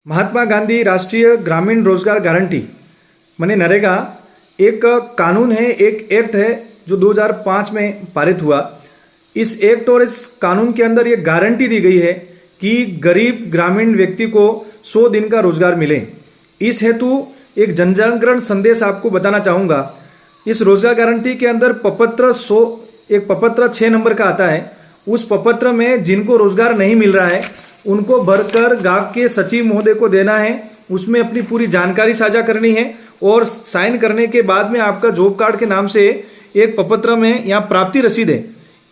महात्मा गांधी राष्ट्रीय ग्रामीण रोजगार गारंटी माने नरेगा एक कानून है, एक एक्ट है जो 2005 में पारित हुआ। इस एक्ट और इस कानून के अंदर ये गारंटी दी गई है कि गरीब ग्रामीण व्यक्ति को 100 दिन का रोजगार मिले। इस हेतु एक जनजागरण संदेश आपको बताना चाहूँगा। इस रोजगार गारंटी के अंदर एक प्रपत्र 6 नंबर का आता है। उस प्रपत्र में जिनको रोजगार नहीं मिल रहा है उनको भरकर गांव के सचिव महोदय को देना है। उसमें अपनी पूरी जानकारी साझा करनी है और साइन करने के बाद में आपका जॉब कार्ड के नाम से एक प्रपत्र में यहाँ प्राप्ति रसीद है।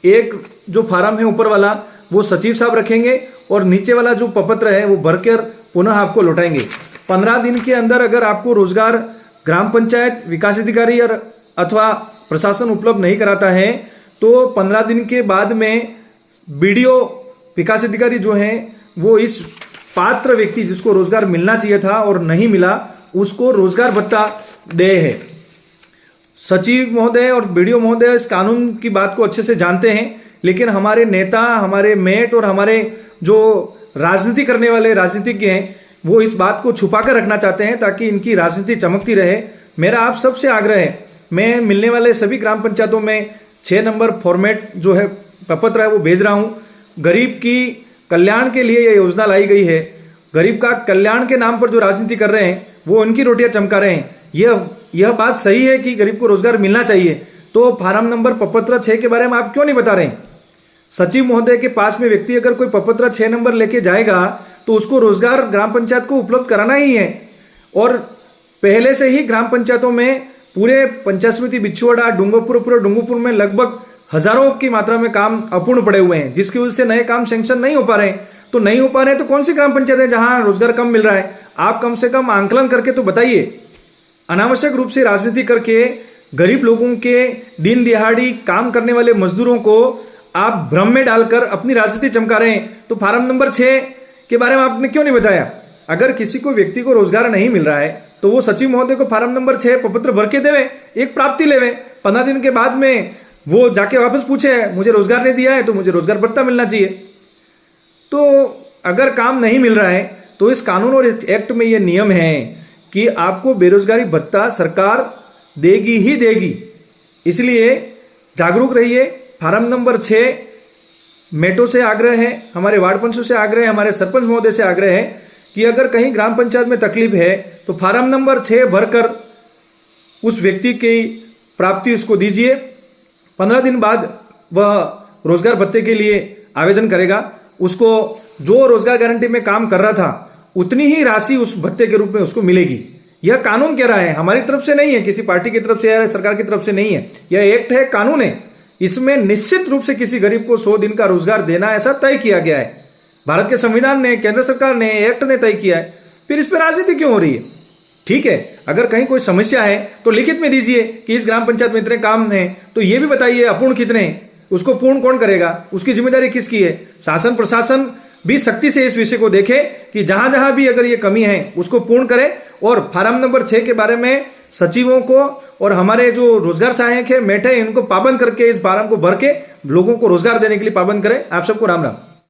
एक जो फार्म है ऊपर वाला वो सचिव साहब रखेंगे और नीचे वाला जो प्रपत्र है वो भरकर पुनः आपको लौटाएंगे। 15 दिन के अंदर अगर आपको रोजगार ग्राम पंचायत विकास अधिकारी अथवा प्रशासन उपलब्ध नहीं कराता है तो 15 दिन के बाद में बीडीओ विकास अधिकारी जो हैं वो इस पात्र व्यक्ति जिसको रोजगार मिलना चाहिए था और नहीं मिला उसको रोजगार भत्ता दे है। सचिव महोदय और बीडीओ महोदय इस कानून की बात को अच्छे से जानते हैं, लेकिन हमारे नेता, हमारे मेट और हमारे जो राजनीति करने वाले राजनीतिज्ञ हैं वो इस बात को छुपा कर रखना चाहते हैं ताकि इनकी राजनीति चमकती रहे। मेरा आप सबसे आग्रह है, मैं मिलने वाले सभी ग्राम पंचायतों में 6 नंबर फॉर्मेट जो है प्रपत्र है वो भेज रहा हूँ। गरीब की कल्याण के लिए यह योजना लाई गई है। गरीब का कल्याण के नाम पर जो राजनीति कर रहे हैं वो उनकी रोटियां चमका रहे हैं। यह बात सही है कि गरीब को रोजगार मिलना चाहिए, तो फार्म नंबर प्रपत्र 6 के बारे में आप क्यों नहीं बता रहे हैं? सचिव महोदय के पास में व्यक्ति अगर कोई प्रपत्र 6 नंबर लेके जाएगा तो उसको रोजगार ग्राम पंचायत को उपलब्ध कराना ही है। और पहले से ही ग्राम पंचायतों में पूरे पंचायत समिति बिछुआड़ा, डूंगरपुर में लगभग हजारों की मात्रा में काम अपूर्ण पड़े हुए हैं, जिसकी वजह से नए काम सैंक्शन नहीं हो पा रहे हैं। तो नहीं हो पा रहे हैं तो कौन सी ग्राम पंचायत है जहां रोजगार कम मिल रहा है? आप कम से कम आंकलन करके तो बताइए। अनावश्यक रूप से राजनीति करके गरीब लोगों के दिन दिहाड़ी काम करने वाले मजदूरों को आप भ्रम में डालकर अपनी राजनीति चमका रहे हैं। तो फार्म नंबर 6 के बारे में आपने क्यों नहीं बताया? अगर किसी को व्यक्ति को रोजगार नहीं मिल रहा है तो वो सचिव महोदय को फार्म नंबर 6 प्रपत्र भर के देवे, एक प्राप्ति लेवे। 15 दिन के बाद में वो जाके वापस पूछे मुझे रोजगार नहीं दिया है तो मुझे रोजगार भत्ता मिलना चाहिए। तो अगर काम नहीं मिल रहा है तो इस कानून और इस एक्ट में ये नियम है कि आपको बेरोजगारी भत्ता सरकार देगी ही देगी। इसलिए जागरूक रहिए। फार्म नंबर 6 मेटो से आग्रह है, हमारे वार्ड पंचों से आग्रह है, हमारे सरपंच महोदय से आग्रह है कि अगर कहीं ग्राम पंचायत में तकलीफ है तो फार्म नंबर 6 भरकर उस व्यक्ति की प्राप्ति उसको दीजिए। 15 दिन बाद वह रोजगार भत्ते के लिए आवेदन करेगा। उसको जो रोजगार गारंटी में काम कर रहा था उतनी ही राशि उस भत्ते के रूप में उसको मिलेगी। यह कानून कह रहा है, हमारी तरफ से नहीं है, किसी पार्टी की तरफ से या सरकार की तरफ से नहीं है। यह एक्ट है, कानून है। इसमें निश्चित रूप से किसी गरीब को 100 दिन का रोजगार देना ऐसा तय किया गया है। भारत के संविधान ने, केंद्र सरकार ने, एक्ट ने तय किया है। फिर इस पर राजनीति क्यों हो रही है? ठीक है, अगर कहीं कोई समस्या है तो लिखित में दीजिए कि इस ग्राम पंचायत में इतने काम हैं, तो ये भी बताइए अपूर्ण कितने हैं, उसको पूर्ण कौन करेगा, उसकी जिम्मेदारी किसकी है। शासन प्रशासन भी सख्ती से इस विषय को देखे कि जहां जहां भी अगर ये कमी है उसको पूर्ण करे। और फार्म नंबर 6 के बारे में सचिवों को और हमारे जो रोजगार सहायक है, मेट है, इनको पाबंद करके इस फार्म को भर के लोगों को रोजगार देने के लिए पाबंद करें। आप सबको राम राम।